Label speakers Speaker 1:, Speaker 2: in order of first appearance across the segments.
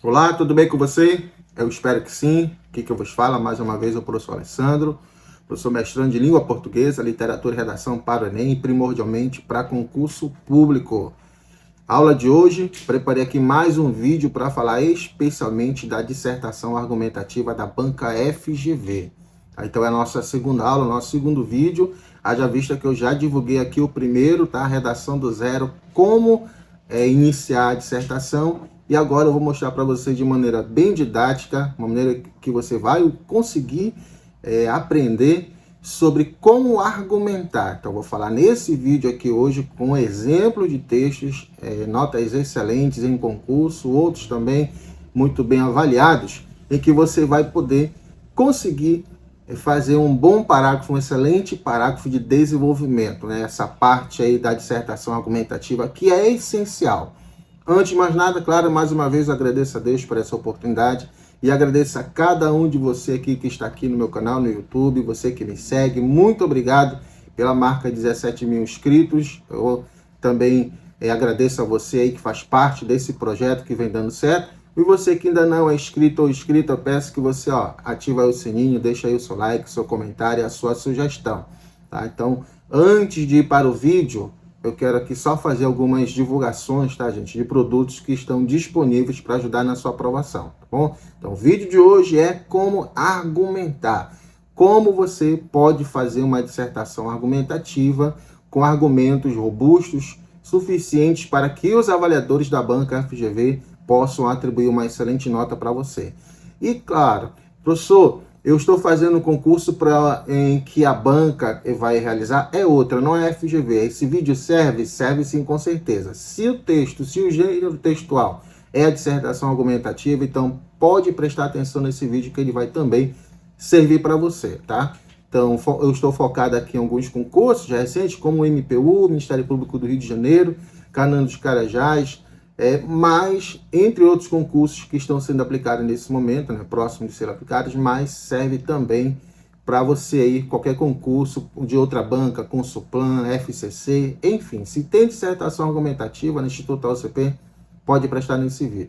Speaker 1: Olá, tudo bem com você? Eu espero que sim. Aqui que eu vos falo, mais uma vez, é o professor Alessandro, professor mestrando de língua portuguesa, literatura e redação para o Enem, primordialmente para concurso público. Aula de hoje, preparei aqui mais um vídeo para falar especialmente da dissertação argumentativa da banca FGV. Então é a nossa segunda aula, nosso segundo vídeo. Haja vista que eu já divulguei aqui o primeiro, tá? A redação do zero, como iniciar a dissertação. E agora eu vou mostrar para você de maneira bem didática, uma maneira que você vai conseguir aprender sobre como argumentar. Então, vou falar nesse vídeo aqui hoje com exemplo de textos, notas excelentes em concurso, outros também muito bem avaliados, em que você vai poder conseguir fazer um bom parágrafo, um excelente parágrafo de desenvolvimento, né? Essa parte aí da dissertação argumentativa que é essencial. Antes de mais nada, claro, mais uma vez eu agradeço a Deus por essa oportunidade e agradeço a cada um de você aqui que está aqui no meu canal, no YouTube, você que me segue. Muito obrigado pela marca de 17 mil inscritos. Eu também agradeço a você aí que faz parte desse projeto que vem dando certo. E você que ainda não é inscrito ou inscrita, eu peço que você ativa aí o sininho, deixa aí o seu like, seu comentário e a sua sugestão. Tá? Então, antes de ir para o vídeo, eu quero aqui só fazer algumas divulgações, tá, gente, de produtos que estão disponíveis para ajudar na sua aprovação, tá bom? Então, o vídeo de hoje é como argumentar. Como você pode fazer uma dissertação argumentativa com argumentos robustos, suficientes para que os avaliadores da banca FGV possam atribuir uma excelente nota para você. E, claro, professor, eu estou fazendo um concurso em que a banca vai realizar, é outra, não é FGV. Esse vídeo serve sim, com certeza. Se o texto, se o gênero textual é a dissertação argumentativa, então pode prestar atenção nesse vídeo que ele vai também servir para você, tá? Então, eu estou focado aqui em alguns concursos recentes, como o MPU, Ministério Público do Rio de Janeiro, Canaã dos Carajás, mas, entre outros concursos que estão sendo aplicados nesse momento, né, próximo de ser aplicados, mas serve também para você aí, qualquer concurso de outra banca, Consulplan, FCC, enfim, se tem dissertação argumentativa no Instituto UCP, pode prestar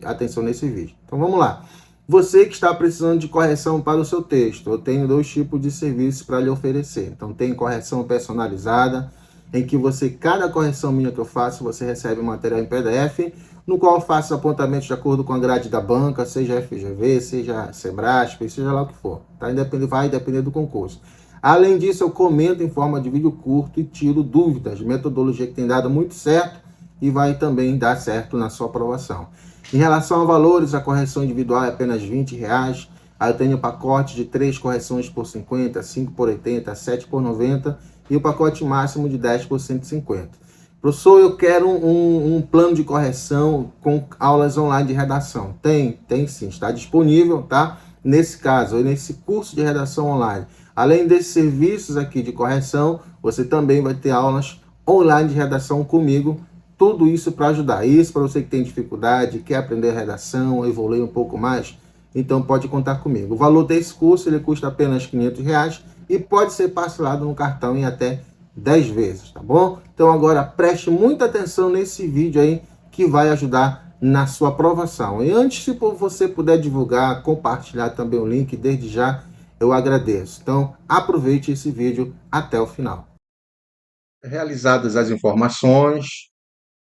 Speaker 1: atenção nesse vídeo. Então vamos lá. Você que está precisando de correção para o seu texto, eu tenho dois tipos de serviços para lhe oferecer. Então tem correção personalizada, em que você, cada correção minha que eu faço, você recebe um material em PDF, no qual eu faço apontamentos de acordo com a grade da banca, seja FGV, seja Sebrasp, seja lá o que for. Tá? Vai depender do concurso. Além disso, eu comento em forma de vídeo curto e tiro dúvidas, metodologia que tem dado muito certo e vai também dar certo na sua aprovação. Em relação a valores, a correção individual é apenas R$20. Aí eu tenho o pacote de 3 correções por 50, 5 por 80, 7 por 90 e o pacote máximo de 10 por 150. Professor, eu quero um plano de correção com aulas online de redação. Tem sim, está disponível, tá? Nesse caso, nesse curso de redação online. Além desses serviços aqui de correção, você também vai ter aulas online de redação comigo. Tudo isso para ajudar. Isso para você que tem dificuldade, quer aprender redação, evoluir um pouco mais, então pode contar comigo. O valor desse curso ele custa apenas R$500 e pode ser parcelado no cartão em até 10 vezes, tá bom? Então agora preste muita atenção nesse vídeo aí que vai ajudar na sua aprovação. E antes, se você puder divulgar, compartilhar também o link, desde já eu agradeço. Então aproveite esse vídeo até o final. Realizadas as informações,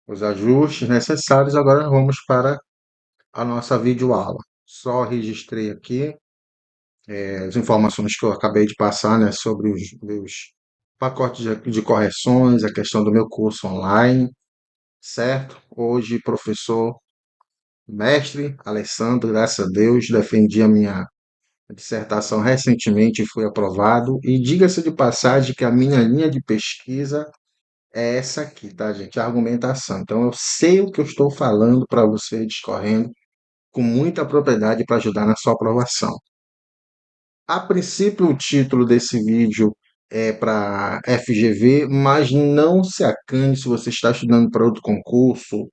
Speaker 1: os ajustes necessários, agora nós vamos para a nossa videoaula. Só registrei aqui as informações que eu acabei de passar, né, sobre os meus pacotes de correções, a questão do meu curso online, certo? Hoje, professor, mestre Alessandro, graças a Deus, defendi a minha dissertação recentemente e fui aprovado. E diga-se de passagem que a minha linha de pesquisa é essa aqui, tá, gente? A argumentação. Então, eu sei o que eu estou falando para você, discorrendo com muita propriedade para ajudar na sua aprovação. A princípio, o título desse vídeo é para FGV, mas não se acane se você está estudando para outro concurso,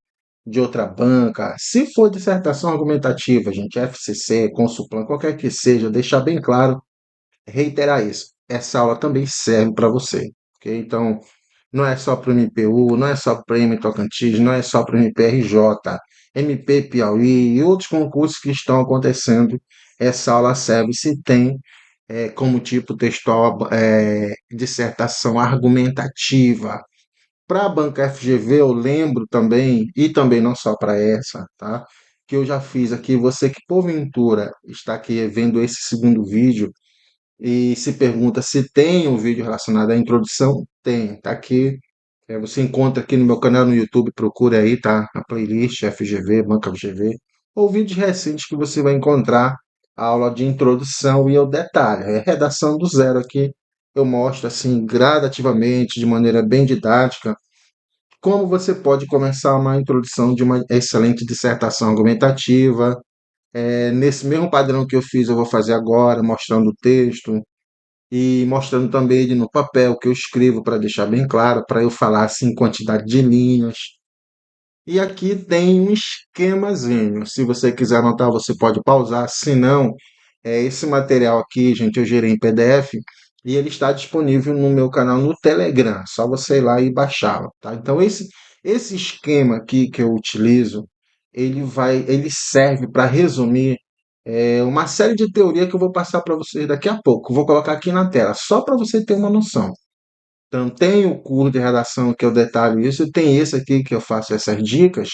Speaker 1: de outra banca. Se for dissertação argumentativa, gente, FCC, Consulplan, qualquer que seja, deixar bem claro, reiterar isso. Essa aula também serve para você, ok? Então, não é só para o MPU, não é só para o M Tocantins, não é só para o MPRJ, MP Piauí e outros concursos que estão acontecendo. Essa aula serve se tem como tipo textual dissertação argumentativa. Para a banca FGV, eu lembro também, e também não só para essa, tá? Que eu já fiz aqui, você que porventura está aqui vendo esse segundo vídeo e se pergunta se tem um vídeo relacionado à introdução, tem, tá aqui. Você encontra aqui no meu canal no YouTube, procura aí, tá? Na playlist FGV, Banca FGV, ou vídeos recentes que você vai encontrar a aula de introdução e eu detalho. É redação do zero aqui. Eu mostro assim gradativamente, de maneira bem didática, como você pode começar uma introdução de uma excelente dissertação argumentativa. Nesse mesmo padrão que eu fiz, eu vou fazer agora, mostrando o texto e mostrando também ele no papel que eu escrevo para deixar bem claro, para eu falar assim quantidade de linhas. E aqui tem um esquemazinho. Se você quiser anotar, você pode pausar. Se não, esse material aqui, gente, eu gerei em PDF e ele está disponível no meu canal no Telegram. Só você ir lá e baixá-lo, tá? Então esse esquema aqui que eu utilizo, ele serve para resumir uma série de teoria que eu vou passar para vocês daqui a pouco. Vou colocar aqui na tela, só para você ter uma noção. Então, tem o curso de redação que eu detalho isso, e tem esse aqui que eu faço essas dicas,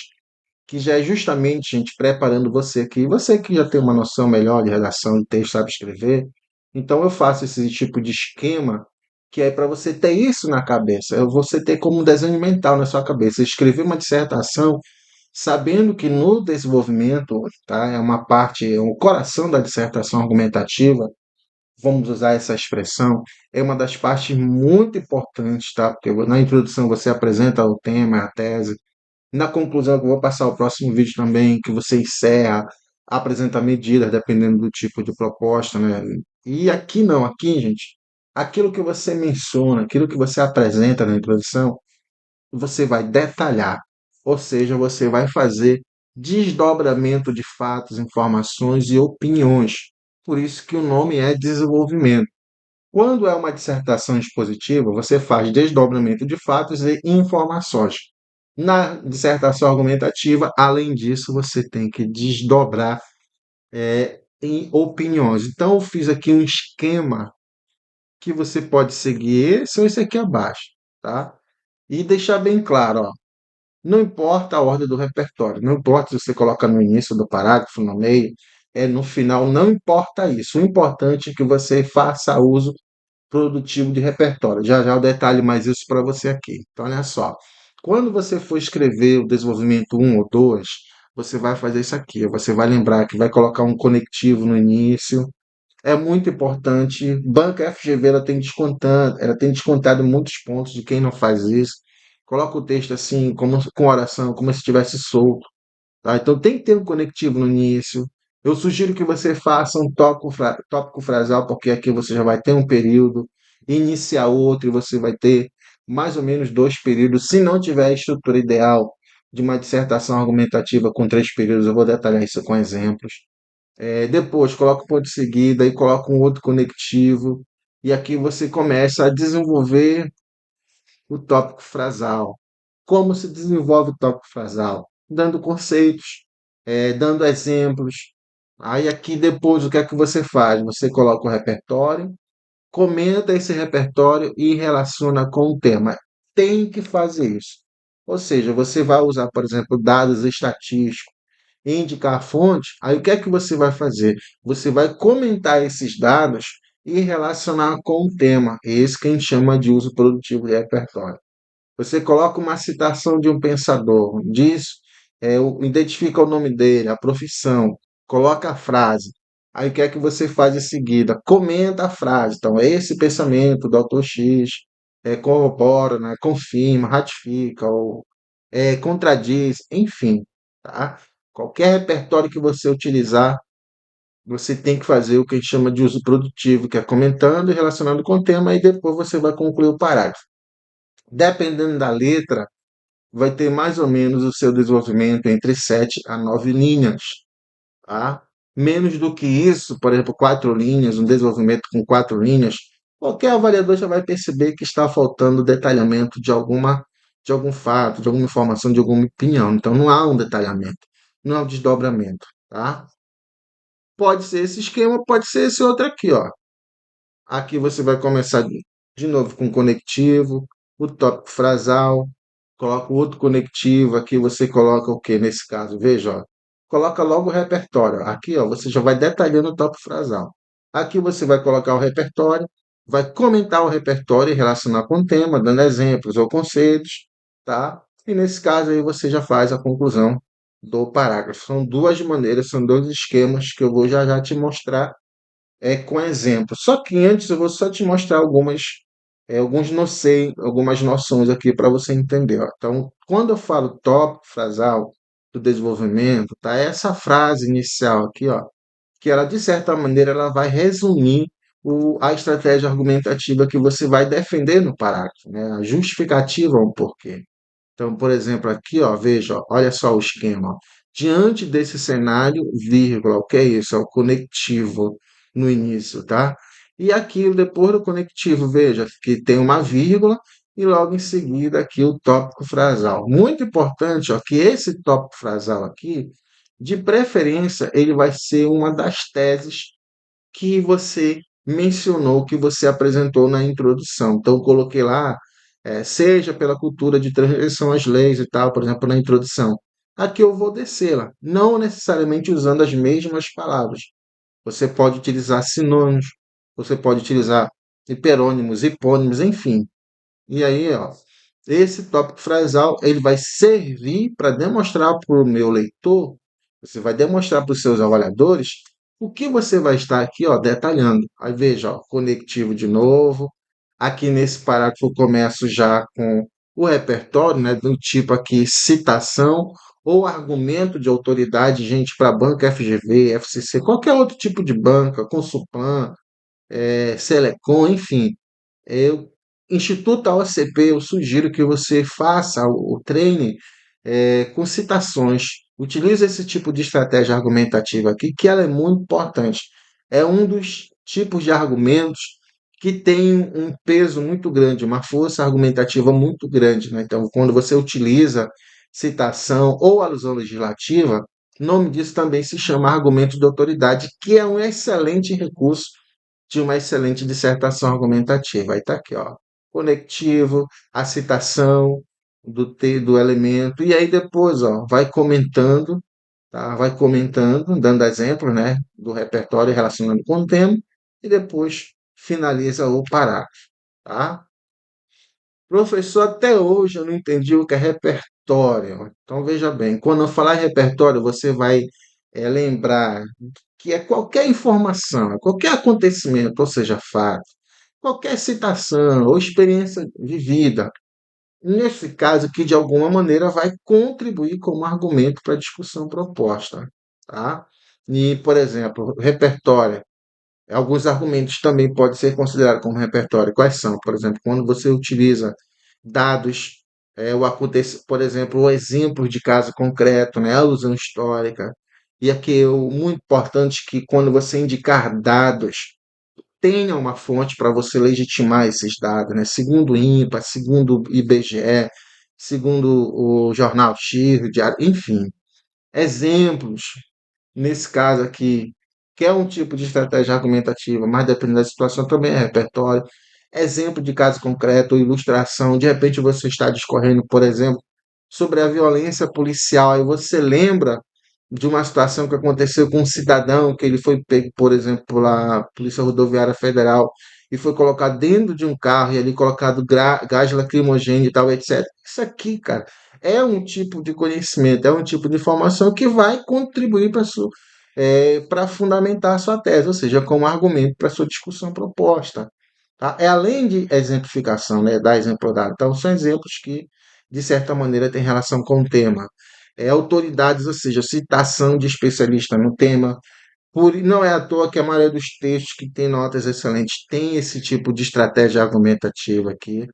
Speaker 1: que já é justamente, gente, preparando você aqui. Você que já tem uma noção melhor de redação de texto, sabe escrever. Então, eu faço esse tipo de esquema, que é para você ter isso na cabeça. Você ter como um desenho mental na sua cabeça. Escrever uma dissertação sabendo que no desenvolvimento, tá, é uma parte, é o coração da dissertação argumentativa, vamos usar essa expressão, é uma das partes muito importantes, tá? Porque na introdução você apresenta o tema, a tese. Na conclusão, que eu vou passar o próximo vídeo também, que você encerra, apresenta medidas, dependendo do tipo de proposta, né? E aqui não, aqui, gente, aquilo que você menciona, aquilo que você apresenta na introdução, você vai detalhar, ou seja, você vai fazer desdobramento de fatos, informações e opiniões. Por isso que o nome é desenvolvimento. Quando é uma dissertação expositiva, você faz desdobramento de fatos e informações. Na dissertação argumentativa, além disso, você tem que desdobrar em opiniões. Então, eu fiz aqui um esquema que você pode seguir esse ou esse aqui abaixo, tá? E deixar bem claro, ó, não importa a ordem do repertório, não importa se você coloca no início do parágrafo, no meio, no final, não importa isso. O importante é que você faça uso produtivo de repertório. Já já eu detalhe mais isso para você aqui. Então, olha só. Quando você for escrever o desenvolvimento um ou 2, você vai fazer isso aqui. Você vai lembrar que vai colocar um conectivo no início. É muito importante. Banca FGV ela tem descontado muitos pontos de quem não faz isso. Coloca o texto assim, como, com oração, como se estivesse solto. Tá? Então tem que ter um conectivo no início. Eu sugiro que você faça um tópico frasal, porque aqui você já vai ter um período, iniciar outro, e você vai ter mais ou menos 2 períodos. Se não tiver a estrutura ideal de uma dissertação argumentativa com 3 períodos, eu vou detalhar isso com exemplos. Depois, coloca um ponto de seguida e coloca um outro conectivo. E aqui você começa a desenvolver o tópico frasal. Como se desenvolve o tópico frasal? Dando conceitos, dando exemplos. Aí aqui depois o que é que você faz? Você coloca o repertório, comenta esse repertório e relaciona com o tema. Tem que fazer isso. Ou seja, você vai usar, por exemplo, dados estatísticos, indicar a fonte. Aí o que é que você vai fazer? Você vai comentar esses dados e relacionar com o tema. Esse que a gente chama de uso produtivo de repertório. Você coloca uma citação de um pensador, diz, identifica o nome dele, a profissão, coloca a frase. Aí o que é que você faz em seguida? Comenta a frase. Então, esse pensamento do autor X corrobora, né, confirma, ratifica, ou contradiz, enfim. Tá? Qualquer repertório que você utilizar, você tem que fazer o que a gente chama de uso produtivo, que é comentando e relacionando com o tema, e depois você vai concluir o parágrafo. Dependendo da letra, vai ter mais ou menos o seu desenvolvimento entre 7 a 9 linhas, tá? Menos do que isso, por exemplo, 4 linhas, um desenvolvimento com 4 linhas, qualquer avaliador já vai perceber que está faltando detalhamento de algum fato, de alguma informação, de alguma opinião. Então, não há um detalhamento, não há um desdobramento, tá? Pode ser esse esquema, pode ser esse outro aqui, ó. Aqui você vai começar de novo com o conectivo, o tópico frasal, coloca o outro conectivo, aqui você coloca o que nesse caso? Veja, ó, coloca logo o repertório. Aqui, ó, você já vai detalhando o tópico frasal. Aqui você vai colocar o repertório, vai comentar o repertório e relacionar com o tema, dando exemplos ou conceitos, tá? E nesse caso aí você já faz a conclusão do parágrafo. São duas maneiras, são dois esquemas que eu vou já já te mostrar com exemplo. Só que antes eu vou só te mostrar algumas noções aqui para você entender. Ó. Então, quando eu falo tópico frasal do desenvolvimento, tá? Essa frase inicial aqui, ó, que ela de certa maneira ela vai resumir a estratégia argumentativa que você vai defender no parágrafo, né? A justificativa ao porquê. Então, por exemplo, aqui, ó, veja, ó, olha só o esquema. Ó. Diante desse cenário, vírgula, o que é isso? É o conectivo no início, tá? E aqui, depois do conectivo, veja que tem uma vírgula e logo em seguida aqui o tópico frasal. Muito importante, ó, que esse tópico frasal aqui, de preferência, ele vai ser uma das teses que você mencionou, que você apresentou na introdução. Então, eu coloquei lá, seja pela cultura de transgressão às leis e tal, por exemplo, na introdução. Aqui eu vou descê-la, não necessariamente usando as mesmas palavras. Você pode utilizar sinônimos, você pode utilizar hiperônimos, hipônimos, enfim. E aí, ó, esse tópico frasal, ele vai servir para demonstrar para o meu leitor, você vai demonstrar para os seus avaliadores o que você vai estar aqui, ó, detalhando. Aí veja, ó, conectivo de novo. Aqui nesse parágrafo eu começo já com o repertório, né, do tipo aqui citação ou argumento de autoridade, gente, para banca FGV, FCC, qualquer outro tipo de banca, Consulpan, Selecom, enfim. Eu, Instituto AOCP, eu sugiro que você faça o treine com citações. Utilize esse tipo de estratégia argumentativa aqui, que ela é muito importante. É um dos tipos de argumentos que tem um peso muito grande, uma força argumentativa muito grande. Né? Então, quando você utiliza citação ou alusão legislativa, o nome disso também se chama argumento de autoridade, que é um excelente recurso de uma excelente dissertação argumentativa. Aí está aqui, ó, conectivo, a citação do elemento, e aí depois, ó, vai comentando, tá? Vai comentando, dando exemplo, né, do repertório relacionando com o tema, e depois finaliza o parágrafo, tá? Professor, até hoje eu não entendi o que é repertório. Então veja bem, quando eu falar em repertório, você vai lembrar que é qualquer informação, é qualquer acontecimento, ou seja, fato, qualquer citação ou experiência vivida, nesse caso que de alguma maneira vai contribuir como argumento para a discussão proposta, tá? E, por exemplo, repertório. Alguns argumentos também podem ser considerados como repertório. Quais são? Por exemplo, quando você utiliza dados, por exemplo, o exemplo de caso concreto, né? A alusão histórica. E aqui o muito importante que quando você indicar dados, tenha uma fonte para você legitimar esses dados, né? Segundo o INPA, segundo o IBGE, segundo o jornal X, o diário, enfim, exemplos nesse caso aqui, que é um tipo de estratégia argumentativa, mas dependendo da situação também é repertório. Exemplo de caso concreto, ilustração. De repente você está discorrendo, por exemplo, sobre a violência policial, aí você lembra de uma situação que aconteceu com um cidadão que ele foi pego, por exemplo, pela Polícia Rodoviária Federal e foi colocado dentro de um carro e ali colocado gás lacrimogêneo e tal, etc. Isso aqui, cara, é um tipo de conhecimento, é um tipo de informação que vai contribuir para fundamentar a sua tese, ou seja, como argumento para a sua discussão proposta. Tá? É além de exemplificação, né, dar exemplo dado. Então, são exemplos que, de certa maneira, têm relação com o tema. Autoridades, ou seja, citação de especialista no tema. Não é à toa que a maioria dos textos que tem notas excelentes tem esse tipo de estratégia argumentativa aqui.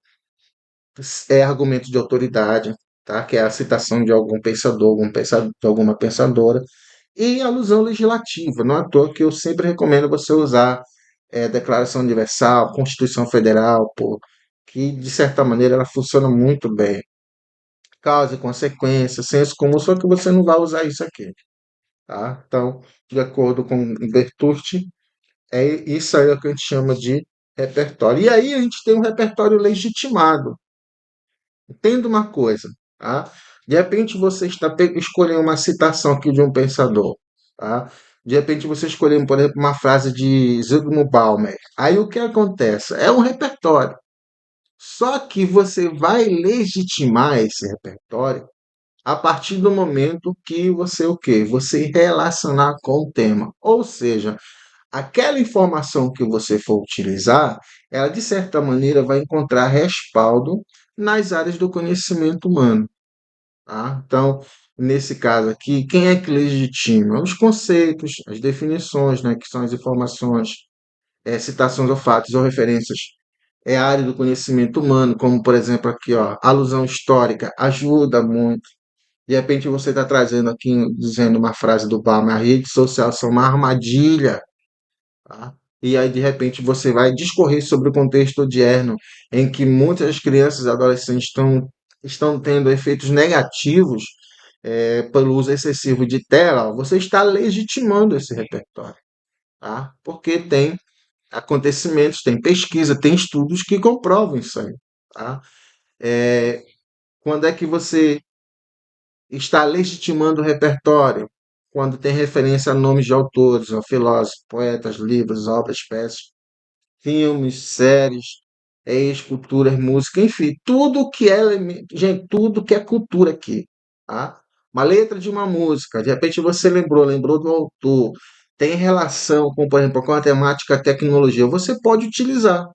Speaker 1: É argumento de autoridade, tá? Que é a citação de algum pensador, de alguma pensadora. E alusão legislativa. Não é à toa que eu sempre recomendo você usar Declaração Universal, Constituição Federal, pô, que de certa maneira ela funciona muito bem. Causa e consequência, senso comum, só que você não vai usar isso aqui, tá? Então, de acordo com Bertolucci, isso aí é o que a gente chama de repertório. E aí a gente tem um repertório legitimado. Entenda uma coisa, tá? De repente você está escolhendo uma citação aqui de um pensador, tá? De repente você escolheu, por exemplo, uma frase de Zygmunt Bauman. Aí o que acontece? É um repertório. Só que você vai legitimar esse repertório a partir do momento que você o quê? Você relacionar com o tema. Ou seja, aquela informação que você for utilizar, ela de certa maneira vai encontrar respaldo nas áreas do conhecimento humano, tá? Então, nesse caso aqui, quem é que legitima? Os conceitos, as definições, né, que são as informações, citações ou fatos ou referências. É a área do conhecimento humano, como por exemplo aqui, ó, alusão histórica, ajuda muito. De repente você está trazendo aqui, dizendo uma frase do Bauman, a rede social são uma armadilha, tá? E aí, de repente, você vai discorrer sobre o contexto odierno, em que muitas crianças e adolescentes estão tendo efeitos negativos pelo uso excessivo de tela. Você está legitimando esse repertório, tá? Porque tem acontecimentos, tem pesquisa, tem estudos que comprovam isso aí, tá? Quando é que você está legitimando o repertório? Quando tem referência a nomes de autores, a filósofos, poetas, livros, obras, peças, filmes, séries, esculturas, música, enfim, tudo que é gente, tudo que é cultura aqui, tá? Uma letra de uma música, de repente você lembrou do autor, tem relação com, por exemplo, com a temática tecnologia, você pode utilizar.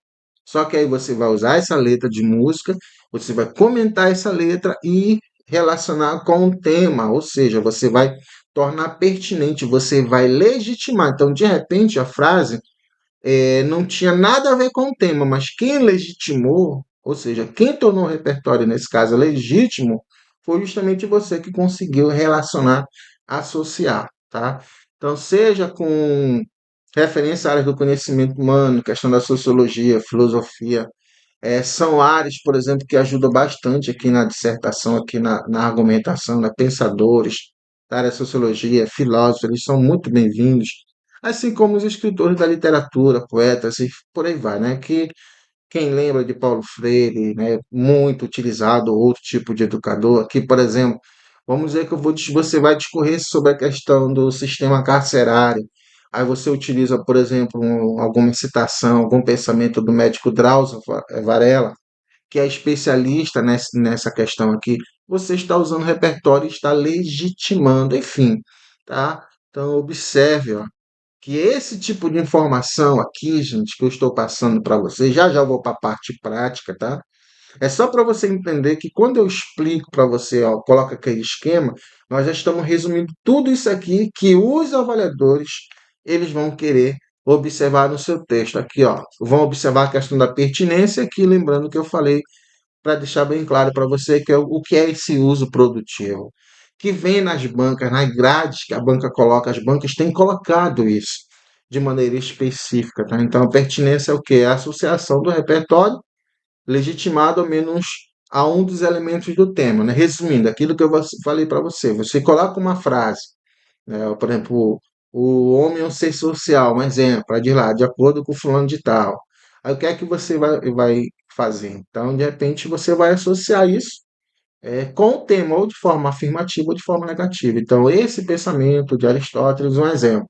Speaker 1: Só que aí você vai usar essa letra de música, você vai comentar essa letra e relacionar com o tema, ou seja, você vai tornar pertinente, você vai legitimar. Então, de repente, a frase não tinha nada a ver com o tema, mas quem legitimou, ou seja, quem tornou o repertório, nesse caso, legítimo, foi justamente você que conseguiu relacionar, associar, tá? Então, seja com referência a áreas do conhecimento humano, questão da sociologia, filosofia, são áreas, por exemplo, que ajudam bastante aqui na dissertação, aqui na argumentação, né? Pensadores da área da sociologia, filósofos, eles são muito bem-vindos, assim como os escritores da literatura, poetas e por aí vai, né? Que quem lembra de Paulo Freire, né? Muito utilizado, outro tipo de educador, aqui, por exemplo, vamos dizer que você vai discorrer sobre a questão do sistema carcerário. Aí você utiliza, por exemplo, alguma citação, algum pensamento do médico Drauzio Varela, que é especialista nessa questão aqui. Você está usando o repertório e está legitimando, enfim, tá? Então, observe, ó, que esse tipo de informação aqui, gente, que eu estou passando para você, já já eu vou para a parte prática, tá? É só para você entender que quando eu explico para você, ó, coloca aquele esquema, nós já estamos resumindo tudo isso aqui que os avaliadores eles vão querer observar no seu texto. Aqui, ó, vão observar a questão da pertinência aqui, lembrando que eu falei para deixar bem claro para você que é o que é esse uso produtivo, que vem nas bancas, nas grades que a banca coloca, as bancas têm colocado isso de maneira específica, tá? Então, a pertinência é o que? É a associação do repertório legitimado ao menos a um dos elementos do tema, né? Resumindo, aquilo que eu falei para você, você coloca uma frase, né? Por exemplo, o homem é um ser social, um exemplo, aí diz lá, de acordo com o fulano de tal. Aí o que é que você vai fazer? Então, de repente, você vai associar isso com o tema, ou de forma afirmativa ou de forma negativa. Então, esse pensamento de Aristóteles é um exemplo.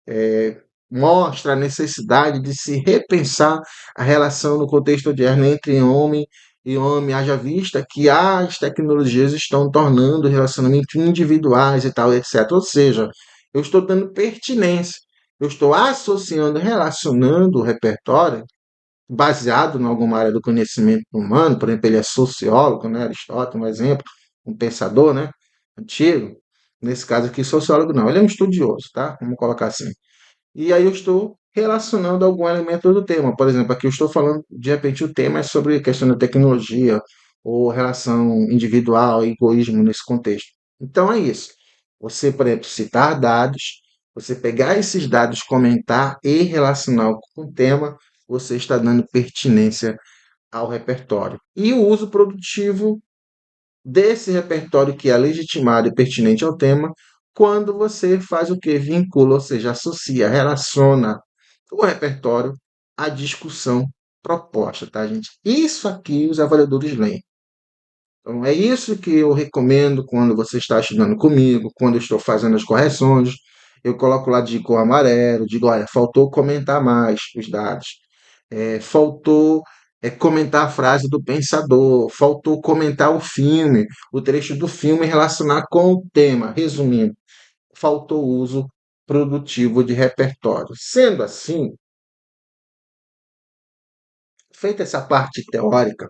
Speaker 1: É, mostra a necessidade de se repensar a relação no contexto odierno entre homem e homem, haja vista que as tecnologias estão tornando relacionamentos individuais e tal, etc. Ou seja, eu estou dando pertinência, eu estou associando, relacionando o repertório baseado em alguma área do conhecimento humano, por exemplo, ele é sociólogo, né? Aristóteles, um exemplo, um pensador, né? Antigo. Nesse caso aqui, sociólogo não, ele é um estudioso, tá? Vamos colocar assim. E aí eu estou relacionando algum elemento do tema. Por exemplo, aqui eu estou falando, de repente, o tema é sobre a questão da tecnologia ou relação individual, egoísmo nesse contexto. Então é isso. Você, por exemplo, citar dados, Você pegar esses dados, comentar e relacionar com o tema, você está dando pertinência ao repertório. E o uso produtivo desse repertório que é legitimado e pertinente ao tema, quando você faz o que? Vincula, ou seja, associa, relaciona o repertório à discussão proposta, tá, gente? Isso aqui os avaliadores leem. Então, é isso que eu recomendo quando você está estudando comigo, quando eu estou fazendo as correções. Eu coloco lá de cor amarelo, digo, olha, faltou comentar mais os dados. Faltou comentar a frase do pensador, faltou comentar o filme, o trecho do filme relacionar com o tema. Resumindo, faltou uso produtivo de repertório. Sendo assim, feita essa parte teórica,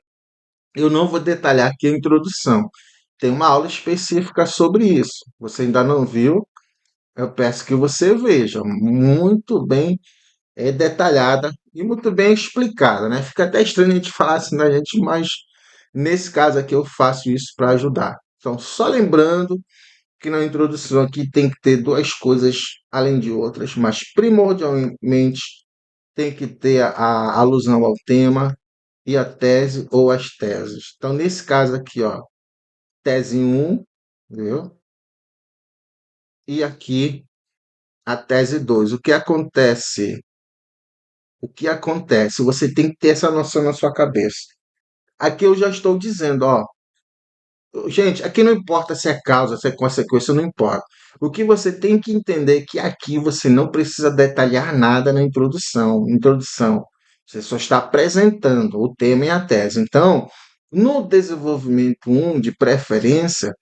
Speaker 1: eu não vou detalhar aqui a introdução. Tem uma aula específica sobre isso. Você ainda não viu? Eu peço que você veja. Muito bem detalhada e muito bem explicada, né? Fica até estranho a gente falar assim da gente, mas nesse caso aqui eu faço isso para ajudar. Então, só lembrando que na introdução aqui tem que ter duas coisas além de outras, mas primordialmente tem que ter a alusão ao tema e a tese ou as teses. Então, nesse caso aqui, ó, tese um, entendeu? E aqui a tese 2. O que acontece? O que acontece? Você tem que ter essa noção na sua cabeça. Aqui eu já estou dizendo, ó, gente, aqui não importa se é causa, se é consequência, não importa. O que você tem que entender é que aqui você não precisa detalhar nada na introdução. Introdução. Você só está apresentando o tema e a tese. Então, no desenvolvimento um de preferência,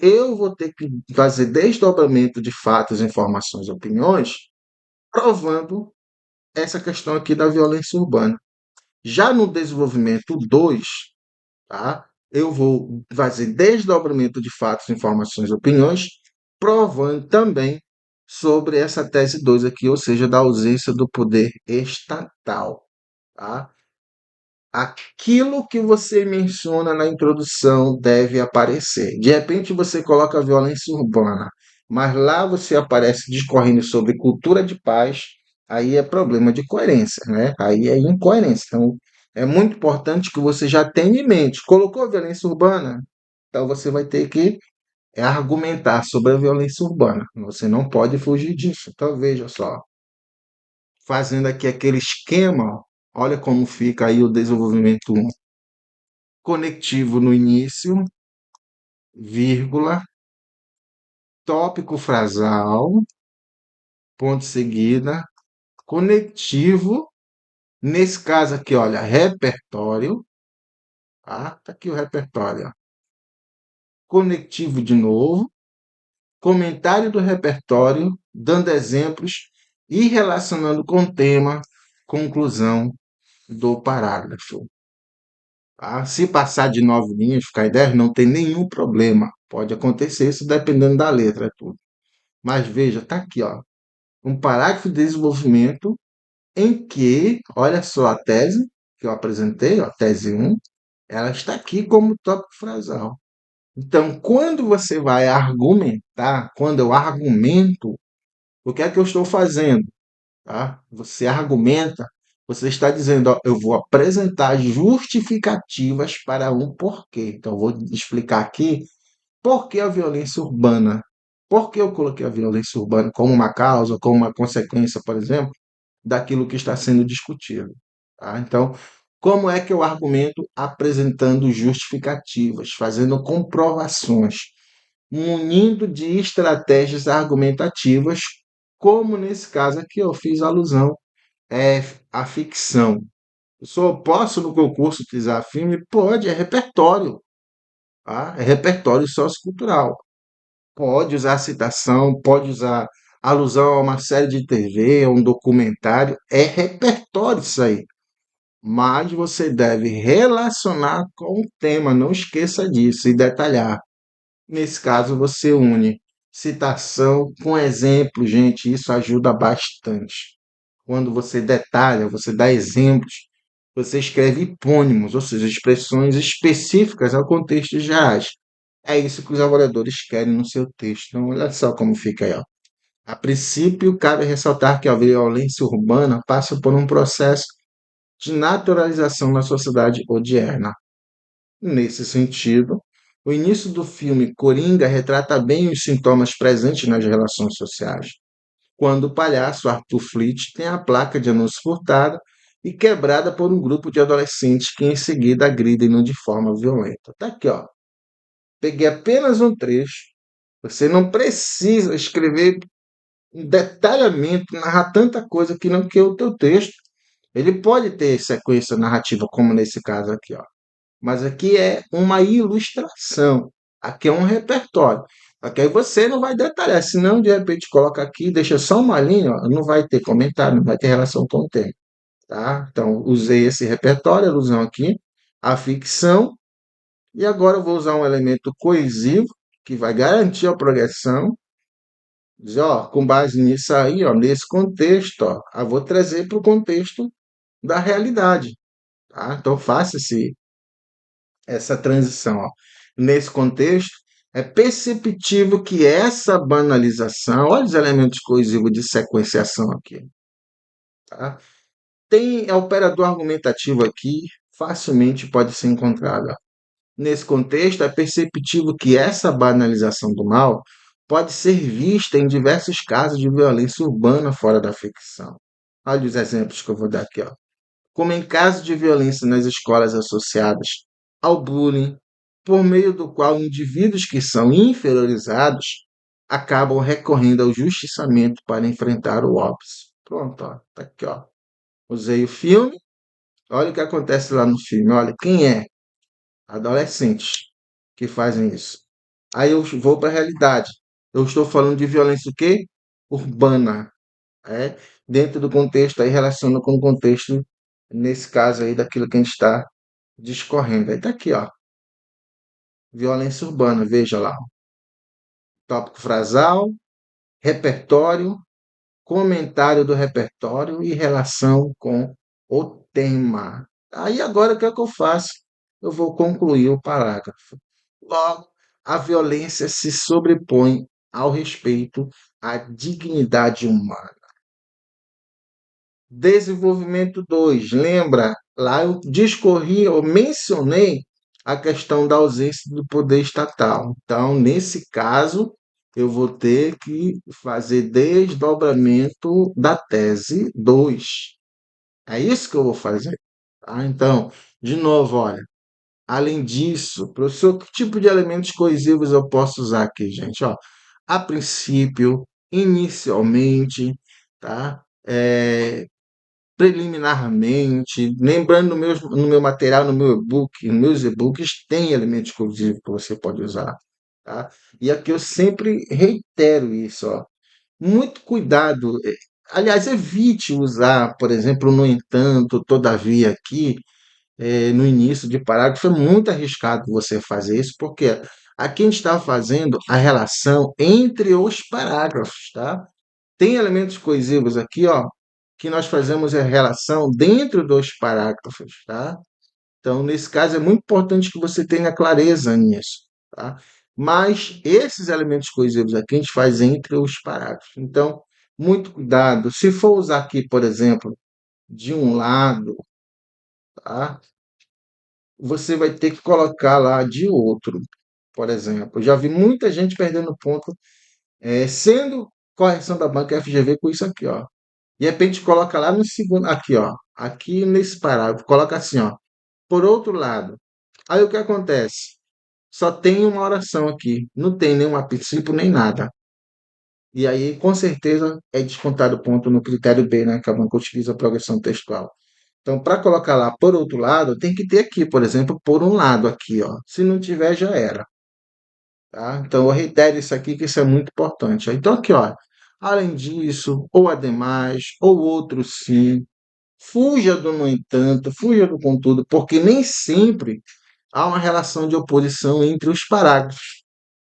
Speaker 1: eu vou ter que fazer desdobramento de fatos, informações, opiniões, provando essa questão aqui da violência urbana. Já no desenvolvimento 2, tá? Eu vou fazer desdobramento de fatos, informações, opiniões, provando também sobre essa tese 2 aqui, ou seja, da ausência do poder estatal. Tá? Aquilo que você menciona na introdução deve aparecer. De repente você coloca a violência urbana, mas lá você aparece discorrendo sobre cultura de paz, aí é problema de coerência, né? Aí é incoerência. Então, é muito importante que você já tenha em mente. Colocou a violência urbana? Então você vai ter que argumentar sobre a violência urbana. Você não pode fugir disso. Então veja só, fazendo aqui aquele esquema, olha como fica aí o desenvolvimento um. Conectivo no início, vírgula, tópico frasal, ponto seguida, conectivo, nesse caso aqui, olha, repertório, tá? Tá aqui o repertório, ó. Conectivo de novo, comentário do repertório, dando exemplos e relacionando com o tema, conclusão do parágrafo. Tá? Se passar de 9 linhas, ficar em 10, não tem nenhum problema. Pode acontecer isso dependendo da letra, é tudo. Mas veja, está aqui, ó, um parágrafo de desenvolvimento em que, olha só a tese que eu apresentei, ó, tese um, ela está aqui como tópico frasal. Então, quando você vai argumentar, quando eu argumento, o que é que eu estou fazendo? Tá? Você argumenta, você está dizendo, ó, eu vou apresentar justificativas para um porquê. Então, eu vou explicar aqui por que a violência urbana. Por que eu coloquei a violência urbana como uma causa, como uma consequência, por exemplo, daquilo que está sendo discutido. Tá? Então, como é que eu argumento? Apresentando justificativas, fazendo comprovações, munindo de estratégias argumentativas, como nesse caso aqui eu fiz alusão à ficção. Eu só posso no concurso utilizar filme? Pode, é repertório. Tá? É repertório sociocultural. Pode usar citação, pode usar alusão a uma série de TV, a um documentário, é repertório isso aí. Mas você deve relacionar com o tema, não esqueça disso e detalhar. Nesse caso, você une citação com exemplo, gente, isso ajuda bastante. Quando você detalha, você dá exemplos, você escreve hipônimos, ou seja, expressões específicas ao contexto reais. É isso que os avaliadores querem no seu texto. Então, olha só como fica aí, ó. A princípio, cabe ressaltar que a violência urbana passa por um processo de naturalização na sociedade odierna. Nesse sentido, o início do filme Coringa retrata bem os sintomas presentes nas relações sociais, quando o palhaço Arthur Fleet tem a placa de anúncio furtada e quebrada por um grupo de adolescentes que em seguida agridem-no de forma violenta. Tá aqui, ó. Peguei apenas um trecho. Você não precisa escrever um detalhamento, narrar tanta coisa que não que o teu texto. Ele pode ter sequência narrativa, como nesse caso aqui, ó. Mas aqui é uma ilustração. Aqui é um repertório. Aqui aí você não vai detalhar, senão de repente coloca aqui, deixa só uma linha, ó, não vai ter comentário, não vai ter relação com o tema, tá? Então, usei esse repertório, alusão aqui, a ficção, e agora eu vou usar um elemento coesivo, que vai garantir a progressão. Dizer, ó, com base nisso aí, ó, nesse contexto, ó, eu vou trazer para o contexto da realidade, tá? Então, faça essa transição, ó. Nesse contexto, é perceptível que essa banalização, olha os elementos coesivos de sequenciação aqui, tá? Tem a operador argumentativo aqui, facilmente pode ser encontrado. Ó. Nesse contexto, é perceptível que essa banalização do mal pode ser vista em diversos casos de violência urbana fora da ficção. Olha os exemplos que eu vou dar aqui, ó. Como em casos de violência nas escolas associadas ao bullying, por meio do qual indivíduos que são inferiorizados acabam recorrendo ao justiçamento para enfrentar o óbvio. Pronto, ó, tá aqui, ó. Usei o filme, olha o que acontece lá no filme, olha, quem é? Adolescentes que fazem isso. Aí eu vou para a realidade. Eu estou falando de violência o quê? Urbana, é? Dentro do contexto, aí relaciona com o contexto, nesse caso aí, daquilo que a gente está discorrendo. Aí está aqui, ó, violência urbana, veja lá. Tópico frasal, repertório, comentário do repertório e relação com o tema. Aí agora o que é que eu faço? Eu vou concluir o parágrafo. Logo, a violência se sobrepõe ao respeito à dignidade humana. Desenvolvimento 2, lembra? Lá eu discorri, eu mencionei a questão da ausência do poder estatal. Então, nesse caso, eu vou ter que fazer desdobramento da tese 2. É isso que eu vou fazer. Tá? Então, de novo, olha, além disso, professor, que tipo de elementos coesivos eu posso usar aqui, gente? Ó, a princípio, inicialmente, tá? Preliminarmente, lembrando no meu material, no meu e-book, nos meus e-books tem elementos coesivos que você pode usar, tá? E aqui eu sempre reitero isso, ó. Muito cuidado, aliás, evite usar, por exemplo, no entanto, todavia aqui, no início de parágrafo, é muito arriscado você fazer isso, porque aqui a gente está fazendo a relação entre os parágrafos, tá? Tem elementos coesivos aqui, ó, que nós fazemos a relação dentro dos parágrafos, tá? Então, nesse caso, é muito importante que você tenha clareza nisso, tá? Mas esses elementos coesivos aqui a gente faz entre os parágrafos. Então, muito cuidado. Se for usar aqui, por exemplo, de um lado, tá? Você vai ter que colocar lá de outro, por exemplo. Eu já vi muita gente perdendo ponto, sendo correção da banca FGV com isso aqui, ó. De repente coloca lá no segundo, aqui, ó, aqui nesse parágrafo, coloca assim, ó. Por outro lado, aí o que acontece? Só tem uma oração aqui, não tem nenhum a princípio nem nada. E aí, com certeza, é descontado ponto no critério B, né, que a banca utiliza a progressão textual. Então, para colocar lá por outro lado, tem que ter aqui, por exemplo, por um lado aqui, ó. Se não tiver, já era. Tá? Então, eu reitero isso aqui, que isso é muito importante. Então, aqui, ó. Além disso, ou ademais, ou outro sim. Fuja do no entanto, fuja do contudo, porque nem sempre há uma relação de oposição entre os parágrafos.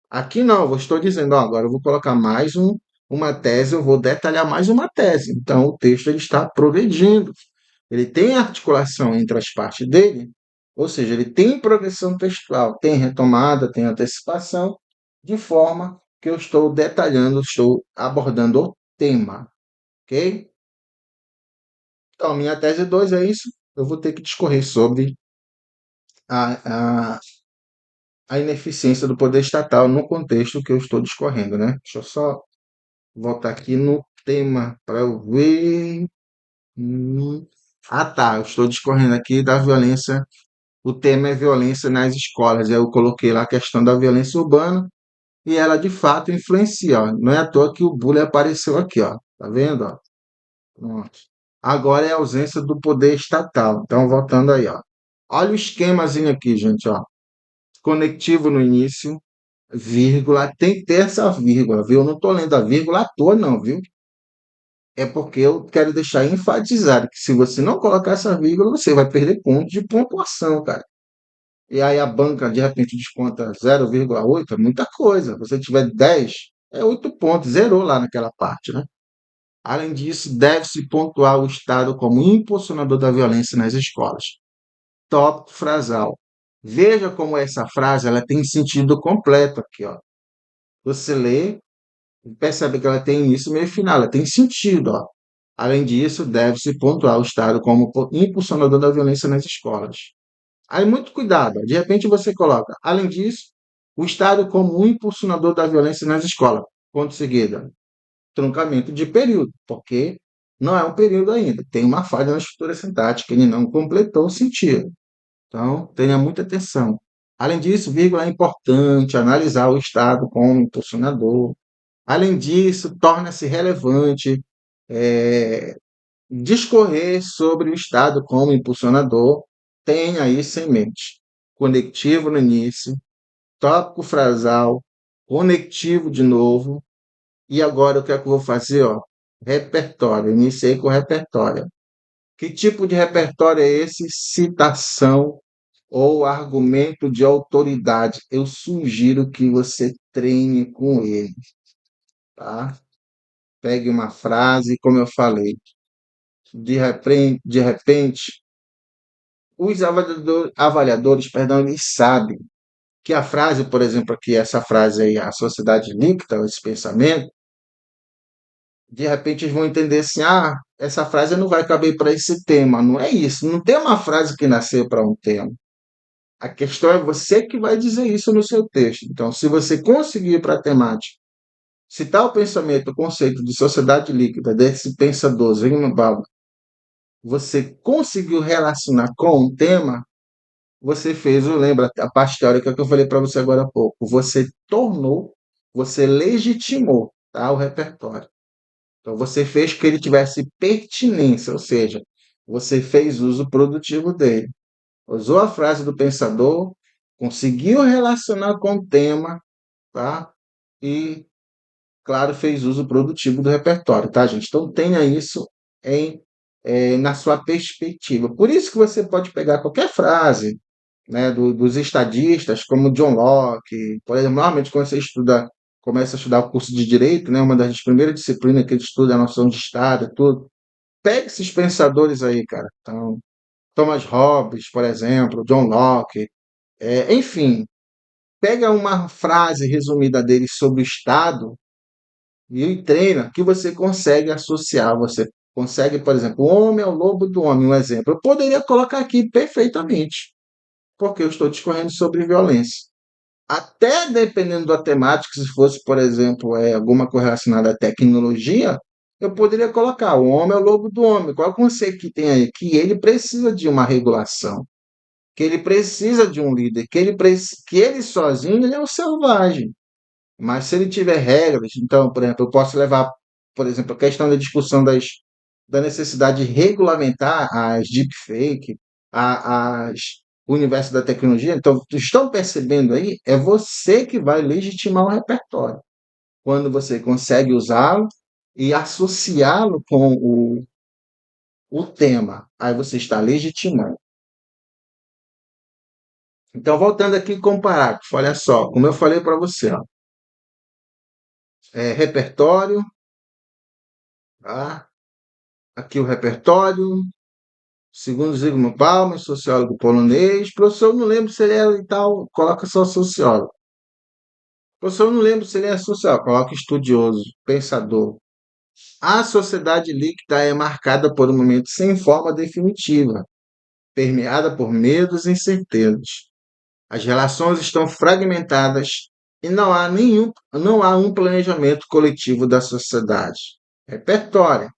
Speaker 1: Aqui não, eu estou dizendo, ó, agora eu vou colocar mais uma tese, eu vou detalhar mais uma tese. Então, o texto ele está progredindo. Ele tem articulação entre as partes dele, ou seja, ele tem progressão textual, tem retomada, tem antecipação, de forma que eu estou detalhando, estou abordando o tema, ok? Então, minha tese 2 é isso. Eu vou ter que discorrer sobre a, a, a ineficiência do poder estatal no contexto que eu estou discorrendo, né? Deixa eu só voltar aqui no tema para eu ver. Ah, tá. Eu estou discorrendo aqui da violência. O tema é violência nas escolas. Eu coloquei lá a questão da violência urbana e ela de fato influencia. Ó. Não é à toa que o bullying apareceu aqui, ó. Tá vendo? Ó? Pronto. Agora é a ausência do poder estatal. Então, voltando aí, ó. Olha o esquemazinho aqui, gente, ó. Conectivo no início, vírgula, tem que ter essa vírgula, viu? Eu não estou lendo a vírgula à toa, não, viu? É porque eu quero deixar enfatizado que se você não colocar essa vírgula, você vai perder ponto de pontuação, cara. E aí a banca, de repente, desconta 0,8, é muita coisa. Se você tiver 10, é 8 pontos, zerou lá naquela parte, né? Além disso, deve-se pontuar o Estado como impulsionador da violência nas escolas. Tópico frasal. Veja como essa frase ela tem sentido completo aqui, ó. Você lê e percebe que ela tem início, meio e final, ela tem sentido, ó. Além disso, deve-se pontuar o Estado como impulsionador da violência nas escolas. Aí, muito cuidado, ó. De repente você coloca, além disso, o Estado como impulsionador da violência nas escolas. Ponto seguido. Truncamento de período, porque não é um período ainda. Tem uma falha na estrutura sintática, ele não completou o sentido. Então, tenha muita atenção. Além disso, vírgula é importante analisar o Estado como impulsionador. Além disso, torna-se relevante discorrer sobre o Estado como impulsionador. Tenha isso em mente. Conectivo no início, tópico frasal, conectivo de novo. E agora o que é que eu vou fazer? Ó? Repertório. Iniciei com repertório. Que tipo de repertório é esse? Citação ou argumento de autoridade. Eu sugiro que você treine com ele, tá? Pegue uma frase, como eu falei, de repente os avaliadores, perdão, eles sabem que a frase, por exemplo, aqui, essa frase aí, a sociedade líquida, esse pensamento, de repente eles vão entender assim, ah, essa frase não vai caber para esse tema. Não é isso, não tem uma frase que nasceu para um tema. A questão é você que vai dizer isso no seu texto. Então, se você conseguir para a temática citar o pensamento, o conceito de sociedade líquida desse pensador Zygmunt, você conseguiu relacionar com um tema, você fez, lembra a parte teórica que eu falei para você agora há pouco, você tornou, você legitimou, tá, o repertório. Então você fez que ele tivesse pertinência, ou seja, você fez uso produtivo dele. Usou a frase do pensador, conseguiu relacionar com o tema, tá? E, claro, fez uso produtivo do repertório, tá, gente? Então tenha isso em, na sua perspectiva. Por isso que você pode pegar qualquer frase, né, dos estadistas, como John Locke, por exemplo, normalmente quando você estuda, começa a estudar o curso de Direito, né, uma das primeiras disciplinas que ele estuda é a noção de Estado, tudo. Pegue esses pensadores aí, cara. Então, Thomas Hobbes, por exemplo, John Locke, enfim, pega uma frase resumida dele sobre o Estado e treina que você consegue associar. Você consegue, por exemplo, o homem é o lobo do homem, um exemplo. Eu poderia colocar aqui perfeitamente, porque eu estou discorrendo sobre violência. Até dependendo da temática, se fosse, por exemplo, alguma coisa relacionada à tecnologia, eu poderia colocar o homem é o lobo do homem. Qual é o conceito que tem aí? Que ele precisa de uma regulação, que ele precisa de um líder, que ele sozinho ele é um selvagem. Mas se ele tiver regras, então, por exemplo, eu posso levar, por exemplo, a questão da discussão da necessidade de regulamentar as deepfake, as o universo da tecnologia. Então, estão percebendo aí? É você que vai legitimar o repertório. Quando você consegue usá-lo e associá-lo com o tema, aí você está legitimando. Então, voltando aqui com o parágrafo, olha só, como eu falei para você, ó, repertório, tá? Aqui o repertório, segundo Zygmunt Bauman, sociólogo polonês. Professor, não lembro se ele era e tal, coloca só sociólogo. Eu não lembro se ele é social, coloca estudioso, pensador. A sociedade líquida é marcada por um momento sem forma definitiva, permeada por medos e incertezas. As relações estão fragmentadas e não há um planejamento coletivo da sociedade. Repertório.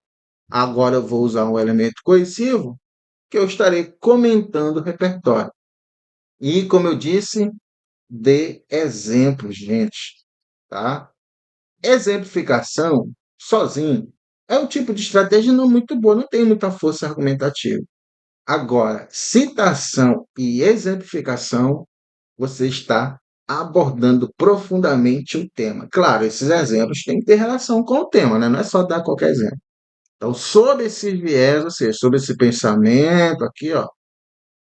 Speaker 1: Agora eu vou usar um elemento coercivo que eu estarei comentando o repertório. E, como eu disse, dê exemplos, gente, tá? Exemplificação, sozinho, é um tipo de estratégia não muito boa, não tem muita força argumentativa. Agora, citação e exemplificação, você está abordando profundamente o tema. Claro, esses exemplos têm que ter relação com o tema, né? Não é só dar qualquer exemplo. Então, sob esse viés, ou seja, sobre esse pensamento aqui, ó,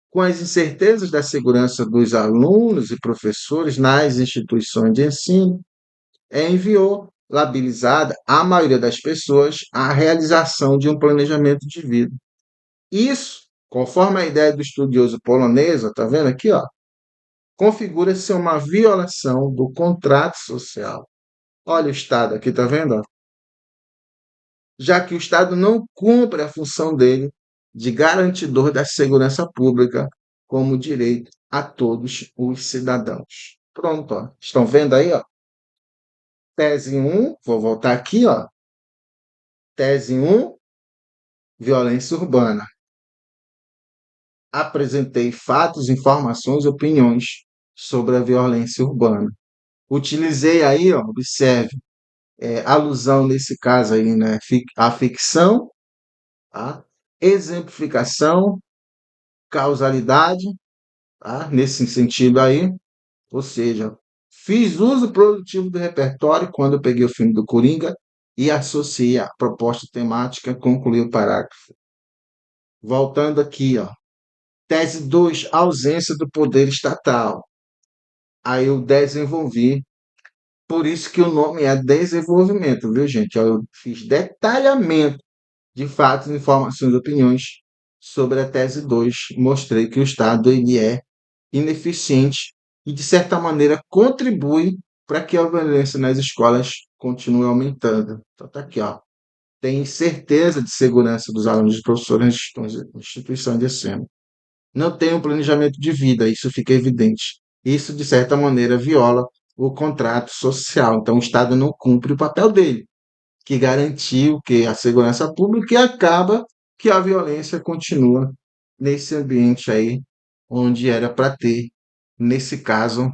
Speaker 1: com as incertezas da segurança dos alunos e professores nas instituições de ensino, enviou labilizada a maioria das pessoas a realização de um planejamento de vida. Isso, conforme a ideia do estudioso polonês, está vendo aqui, ó, configura-se uma violação do contrato social. Olha o Estado aqui, está vendo? Ó? Já que o Estado não cumpre a função dele de garantidor da segurança pública como direito a todos os cidadãos. Pronto, ó. Estão vendo aí? Ó? Tese 1, vou voltar aqui, ó. Tese 1, violência urbana. Apresentei fatos, informações, opiniões sobre a violência urbana. Utilizei aí, ó, observe, alusão nesse caso aí, né, a ficção, tá? Exemplificação, causalidade, tá? Nesse sentido aí, ou seja, fiz uso produtivo do repertório quando eu peguei o filme do Coringa e associei a proposta temática, concluí o parágrafo. Voltando aqui, ó, tese 2, ausência do poder estatal. Aí eu desenvolvi, por isso que o nome é desenvolvimento, viu, gente? Eu fiz detalhamento de fatos, informações e opiniões sobre a tese 2. Mostrei que o Estado ele é ineficiente e, de certa maneira, contribui para que a violência nas escolas continue aumentando. Então, está aqui, ó. Tem certeza de segurança dos alunos e professores nas instituições de ensino. Não tem um planejamento de vida, isso fica evidente. Isso, de certa maneira, viola o contrato social. Então, o Estado não cumpre o papel dele, que garantiu que a segurança pública e acaba que a violência continua nesse ambiente aí onde era para ter, nesse caso,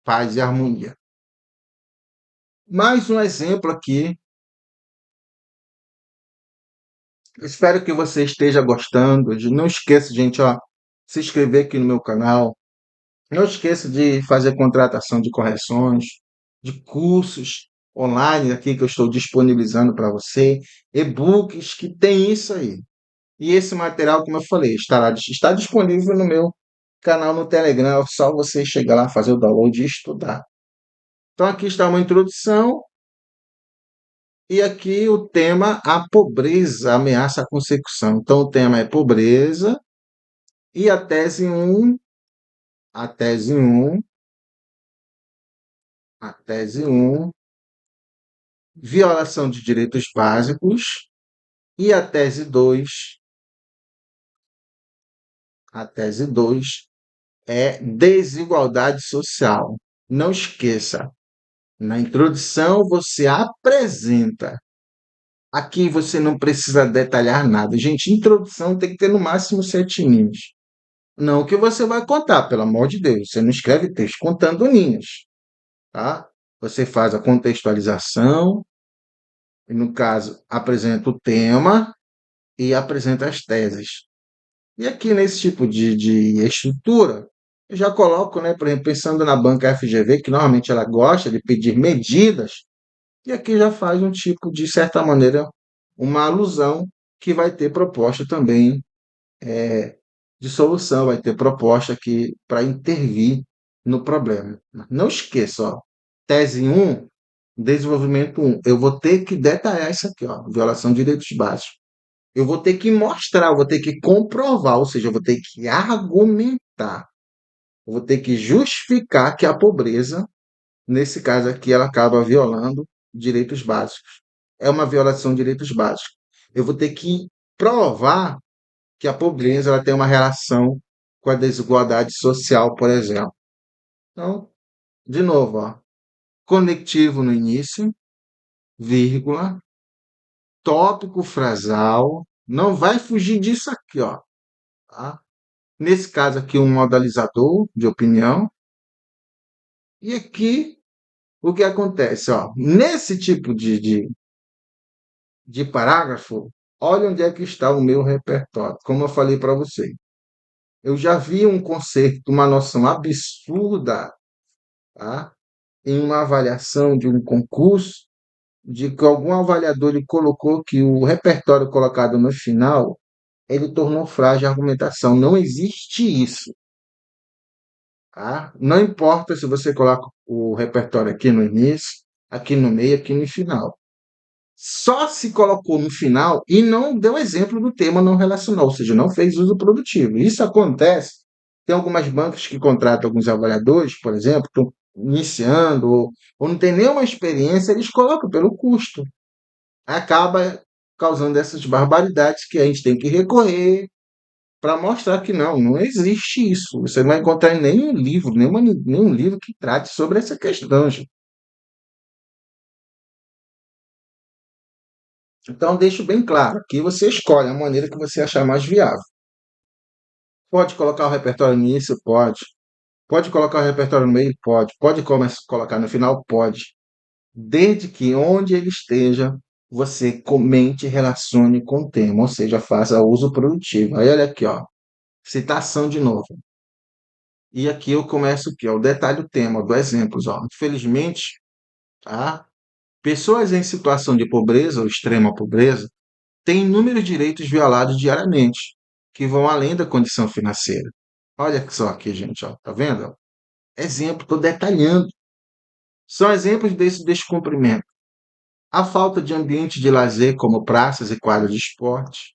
Speaker 1: paz e harmonia. Mais um exemplo aqui. Espero que você esteja gostando. Não esqueça, gente, ó, se inscrever aqui no meu canal. Não esqueça de fazer contratação de correções, de cursos online aqui que eu estou disponibilizando para você, e-books que tem isso aí. E esse material, como eu falei, está disponível no meu canal no Telegram. É só você chegar lá, fazer o download e estudar. Então, aqui está uma introdução. E aqui o tema, a pobreza ameaça a consecução. Então, o tema é pobreza. E a tese 1, a tese 1, violação de direitos básicos. E a tese 2 é desigualdade social. Não esqueça, na introdução você apresenta. Aqui você não precisa detalhar nada. Gente, introdução tem que ter no máximo 7 linhas. Não que você vai contar, pelo amor de Deus. Você não escreve texto contando linhas, tá? Você faz a contextualização, e no caso, apresenta o tema e apresenta as teses. E aqui nesse tipo de estrutura, eu já coloco, né, por exemplo, pensando na banca FGV, que normalmente ela gosta de pedir medidas, e aqui já faz um tipo, de certa maneira, uma alusão que vai ter proposta também de solução, vai ter proposta aqui para intervir no problema. Não esqueça, ó, tese 1, desenvolvimento 1. Eu vou ter que detalhar isso aqui, ó, violação de direitos básicos. Eu vou ter que mostrar, eu vou ter que comprovar, ou seja, eu vou ter que argumentar, eu vou ter que justificar que a pobreza Nesse caso aqui, ela acaba violando direitos básicos. É uma violação de direitos básicos. Eu vou ter que provar que a pobreza ela tem uma relação com a desigualdade social, por exemplo. Então, de novo, ó, conectivo no início, vírgula, tópico frasal, não vai fugir disso aqui, ó, tá? Nesse caso aqui, um modalizador de opinião. E aqui, o que acontece, ó, nesse tipo de parágrafo, olha onde é que está o meu repertório. Como eu falei para você, eu já vi um conceito, uma noção absurda, tá? Em uma avaliação de um concurso, de que algum avaliador ele colocou que o repertório colocado no final, ele tornou frágil a argumentação. Não existe isso, tá? Não importa se você coloca o repertório aqui no início, aqui no meio, aqui no final. Só se colocou no final e não deu exemplo do tema não relacional, ou seja, não fez uso produtivo. Isso acontece. Tem algumas bancas que contratam alguns avaliadores, por exemplo, estão iniciando ou não tem nenhuma experiência, eles colocam pelo custo. Acaba causando essas barbaridades que a gente tem que recorrer para mostrar que não existe isso. Você não vai encontrar em nenhum livro, nenhum livro que trate sobre essa questão, gente. Então, deixo bem claro, aqui você escolhe a maneira que você achar mais viável. Pode colocar o repertório no início? Pode. Pode colocar o repertório no meio? Pode. Pode colocar no final? Pode. Desde que onde ele esteja, você comente e relacione com o tema, ou seja, faça uso produtivo. Aí olha aqui, ó, citação de novo. E aqui eu começo aqui, ó, o detalhe do tema, do exemplos, ó. Infelizmente, tá? Pessoas em situação de pobreza ou extrema pobreza têm inúmeros direitos violados diariamente, que vão além da condição financeira. Olha só aqui, gente, ó, tá vendo? Exemplo, estou detalhando. São exemplos desse descumprimento. A falta de ambiente de lazer, como praças e quadros de esporte.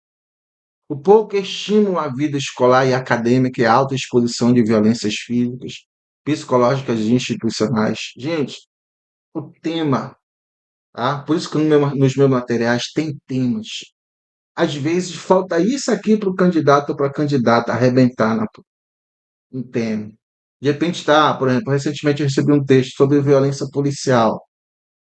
Speaker 1: O pouco estímulo à vida escolar e acadêmica e a alta exposição de violências físicas, psicológicas e institucionais. Gente, o tema, tá? Por isso que nos meus materiais tem temas. Às vezes falta isso aqui para o candidato ou para a candidata arrebentar no tema. De repente está, por exemplo, recentemente eu recebi um texto sobre violência policial.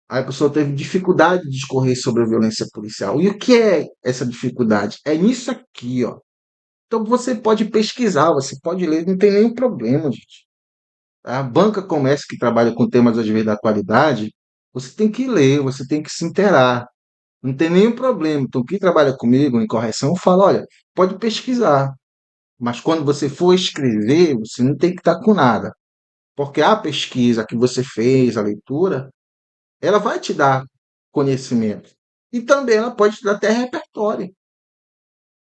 Speaker 1: Aí a pessoa teve dificuldade de discorrer sobre a violência policial. E o que é essa dificuldade? É nisso aqui, ó. Então você pode pesquisar, você pode ler, não tem nenhum problema, gente. A banca comércio que trabalha com temas às vezes da qualidade, você tem que ler, você tem que se inteirar. Não tem nenhum problema. Então, quem trabalha comigo em correção fala, olha, pode pesquisar, mas quando você for escrever, você não tem que estar com nada. Porque a pesquisa que você fez, a leitura, ela vai te dar conhecimento. E também ela pode te dar até repertório.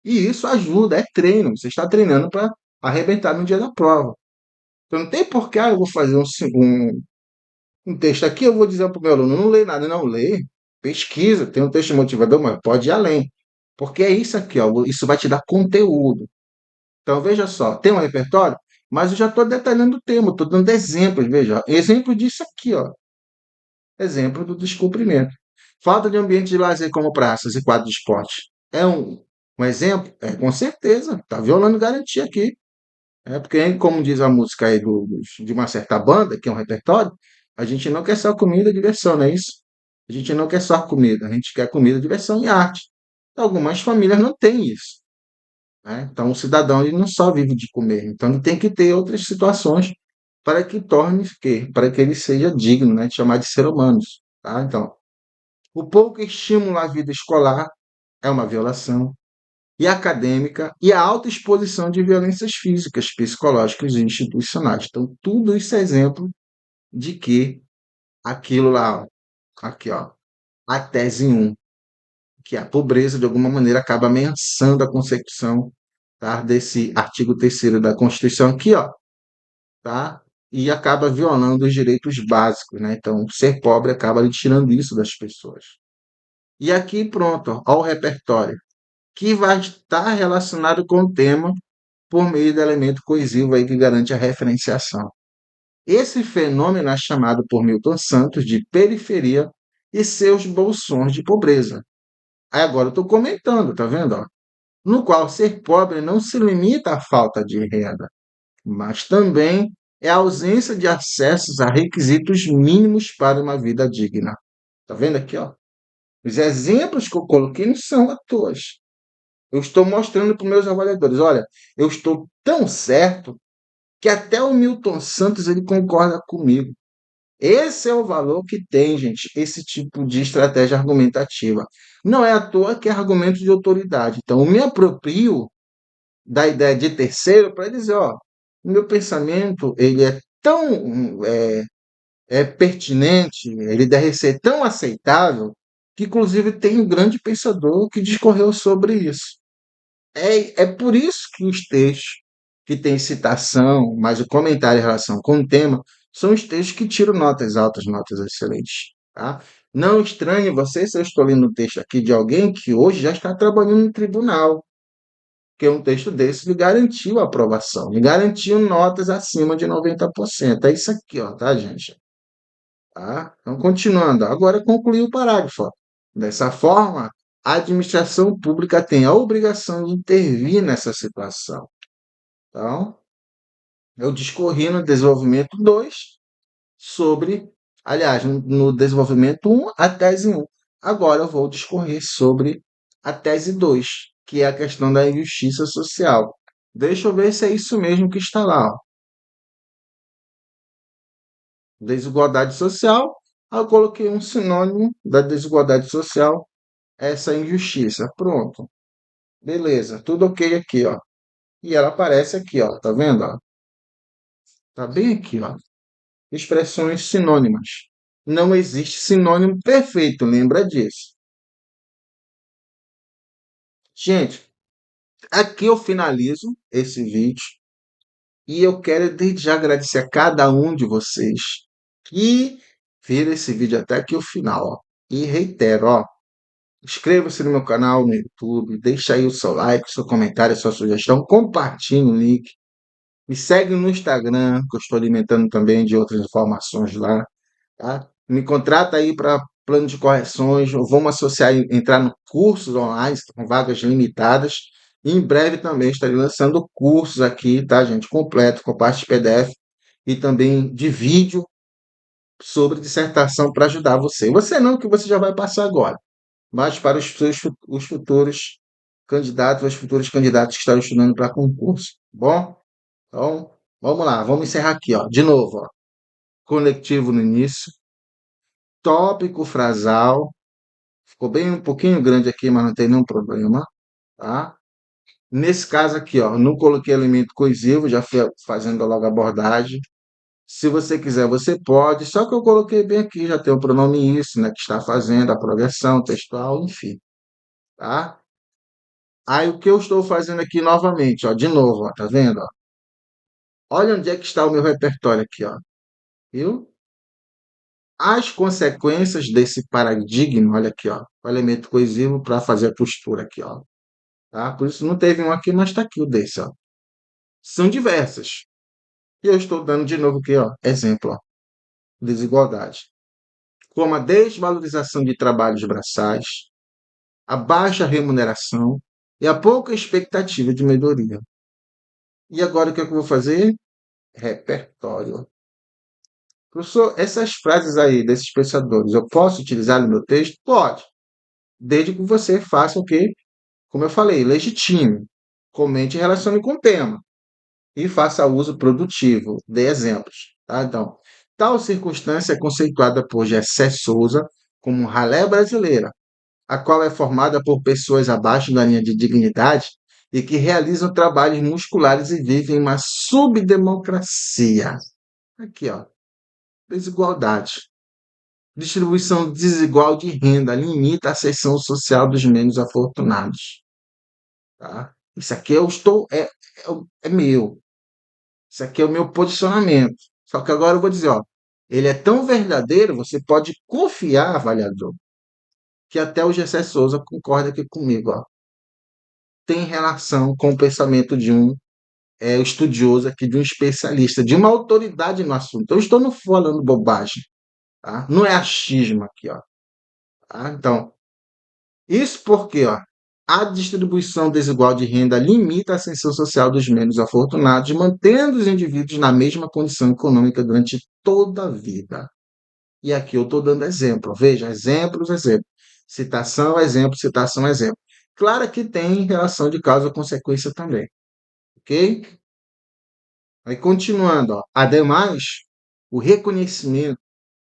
Speaker 1: E isso ajuda, é treino. Você está treinando para arrebentar no dia da prova. Então não tem por que eu vou fazer um texto aqui, eu vou dizer para o meu aluno, não lê nada, não lê. Pesquisa, tem um texto motivador, mas pode ir além. Porque é isso aqui, ó, isso vai te dar conteúdo. Então veja só, tem um repertório, mas eu já estou detalhando o tema, estou dando exemplos, veja. Exemplo disso aqui, ó. Exemplo do descumprimento. Falta de ambiente de lazer como praças e quadros de esporte. É um exemplo? É, com certeza. Está violando garantia aqui. É porque, como diz a música aí de uma certa banda, que é um repertório, a gente não quer só comida e diversão, não é isso? A gente não quer só comida, a gente quer comida, diversão e arte. Algumas famílias não têm isso, né? Então, o cidadão ele não só vive de comer, então ele tem que ter outras situações para que torne que, para que ele seja digno, né, de chamar de ser humanos, tá? Então, o pouco estímulo à vida escolar é uma violação e acadêmica e a alta exposição de violências físicas, psicológicas e institucionais. Então, tudo isso é exemplo de que aquilo lá, ó, aqui, ó, a tese 1, que a pobreza, de alguma maneira, acaba ameaçando a consecução, tá, desse artigo 3º da Constituição aqui, ó, tá? E acaba violando os direitos básicos, né? Então, ser pobre acaba lhe tirando isso das pessoas. E aqui, pronto, ó o repertório, que vai estar relacionado com o tema por meio do elemento coesivo aí que garante a referenciação. Esse fenômeno é chamado por Milton Santos de periferia e seus bolsões de pobreza. Aí agora eu estou comentando, tá vendo? Ó? No qual ser pobre não se limita à falta de renda, mas também é a ausência de acessos a requisitos mínimos para uma vida digna. Tá vendo aqui, ó? Os exemplos que eu coloquei não são à toa. Eu estou mostrando para os meus avaliadores, olha, eu estou tão certo que até o Milton Santos ele concorda comigo. Esse é o valor que tem, gente, esse tipo de estratégia argumentativa. Não é à toa que é argumento de autoridade. Então, eu me aproprio da ideia de terceiro para dizer, ó, o meu pensamento ele é tão pertinente, ele deve ser tão aceitável, que inclusive tem um grande pensador que discorreu sobre isso. É por isso que os textos que têm citação, mas o comentário em relação com o tema, são os textos que tiram notas altas, notas excelentes. Tá? Não estranhe você se eu estou lendo um texto aqui de alguém que hoje já está trabalhando no tribunal, que um texto desse lhe garantiu a aprovação, lhe garantiu notas acima de 90%. É isso aqui, ó, tá, gente? Tá? Então, continuando, agora concluí o parágrafo. Ó. Dessa forma, a administração pública tem a obrigação de intervir nessa situação. Então, eu discorri no desenvolvimento 2 sobre, aliás, no desenvolvimento 1, a tese 1. Agora eu vou discorrer sobre a tese 2, que é a questão da injustiça social. Deixa eu ver se é isso mesmo que está lá. Ó. Desigualdade social. Aí eu coloquei um sinônimo da desigualdade social, essa injustiça. Pronto. Beleza, tudo ok aqui, ó. E ela aparece aqui, ó. Tá vendo? Ó? Tá bem aqui, ó. Expressões sinônimas. Não existe sinônimo perfeito, lembra disso. Gente, aqui eu finalizo esse vídeo e eu quero desde já agradecer a cada um de vocês que viram esse vídeo até aqui o final, ó. E reitero, ó, inscreva-se no meu canal no YouTube, deixa aí o seu like, seu comentário, sua sugestão, compartilhe o link, me segue no Instagram, que eu estou alimentando também de outras informações lá. Tá? Me contrata aí para plano de correções, ou vamos associar, entrar no cursos online, com vagas limitadas. E em breve também estarei lançando cursos aqui, tá, gente? Completo, com parte de PDF e também de vídeo sobre dissertação para ajudar você. Você não, que você já vai passar agora, mas para os futuros candidatos, os futuros candidatos que estão estudando para concurso. Bom? Então, vamos lá, vamos encerrar aqui, ó. De novo, ó. Conectivo no início, tópico frasal, ficou bem um pouquinho grande aqui, mas não tem nenhum problema, tá? Nesse caso aqui, ó, não coloquei elemento coisivo, já fui fazendo logo a abordagem. Se você quiser, você pode, só que eu coloquei bem aqui, já tem o pronome isso, né, que está fazendo, a progressão textual, enfim, tá? Aí o que eu estou fazendo aqui novamente, ó, de novo, ó, tá vendo? Ó? Olha onde é que está o meu repertório aqui, ó. Viu? As consequências desse paradigma, olha aqui, ó, o elemento coesivo para fazer a postura aqui, ó. Tá? Por isso não teve um aqui, mas está aqui o desse, ó. São diversas. E eu estou dando de novo aqui, ó, exemplo, ó, desigualdade. Como a desvalorização de trabalhos braçais, a baixa remuneração e a pouca expectativa de melhoria. E agora o que é que eu vou fazer? Repertório. Professor, essas frases aí desses pensadores, eu posso utilizar no meu texto? Pode. Desde que você faça o quê? Como eu falei, legitime. Comente e relacione com o tema. E faça uso produtivo. Dê exemplos. Tá? Então, tal circunstância é conceituada por Gessé Souza como ralé brasileira, a qual é formada por pessoas abaixo da linha de dignidade e que realizam trabalhos musculares e vivem em uma subdemocracia. Aqui, ó. Desigualdade. Distribuição desigual de renda limita a ascensão social dos menos afortunados. Tá? Isso aqui é meu. Isso aqui é o meu posicionamento. Só que agora eu vou dizer, ó, ele é tão verdadeiro, você pode confiar, avaliador, que até o Gessé Souza concorda aqui comigo. Ó. Tem relação com o pensamento de um estudioso aqui, de um especialista, de uma autoridade no assunto. Eu estou não falando bobagem, tá? Não é achismo aqui, ó. Tá? Então, isso porque, ó, a distribuição desigual de renda limita a ascensão social dos menos afortunados, mantendo os indivíduos na mesma condição econômica durante toda a vida. E aqui eu estou dando exemplo. Veja, exemplos, exemplo. Citação, exemplo, citação, exemplo. Claro que tem relação de causa-consequência também, ok? Aí, continuando, ó. Ademais, o reconhecimento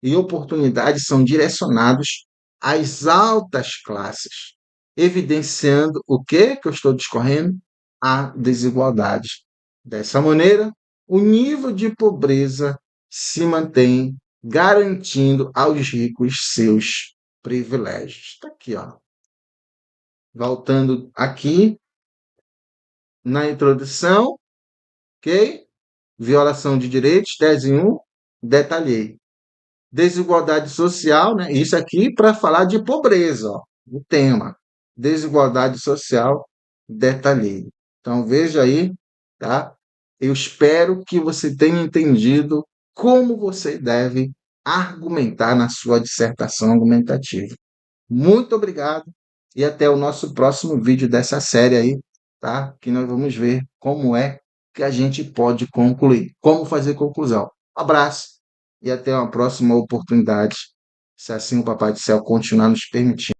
Speaker 1: e oportunidades são direcionados às altas classes, evidenciando o que eu estou discorrendo? A desigualdade. Dessa maneira, o nível de pobreza se mantém, garantindo aos ricos seus privilégios. Está aqui, ó. Voltando aqui na introdução, ok? Violação de direitos, tese 1, detalhei. Desigualdade social, né? Isso aqui para falar de pobreza, ó, o tema. Desigualdade social, detalhei. Então veja aí, tá? Eu espero que você tenha entendido como você deve argumentar na sua dissertação argumentativa. Muito obrigado e até o nosso próximo vídeo dessa série aí, tá? Que nós vamos ver como é que a gente pode concluir, como fazer conclusão. Um abraço e até uma próxima oportunidade, se assim o Papai do Céu continuar nos permitindo.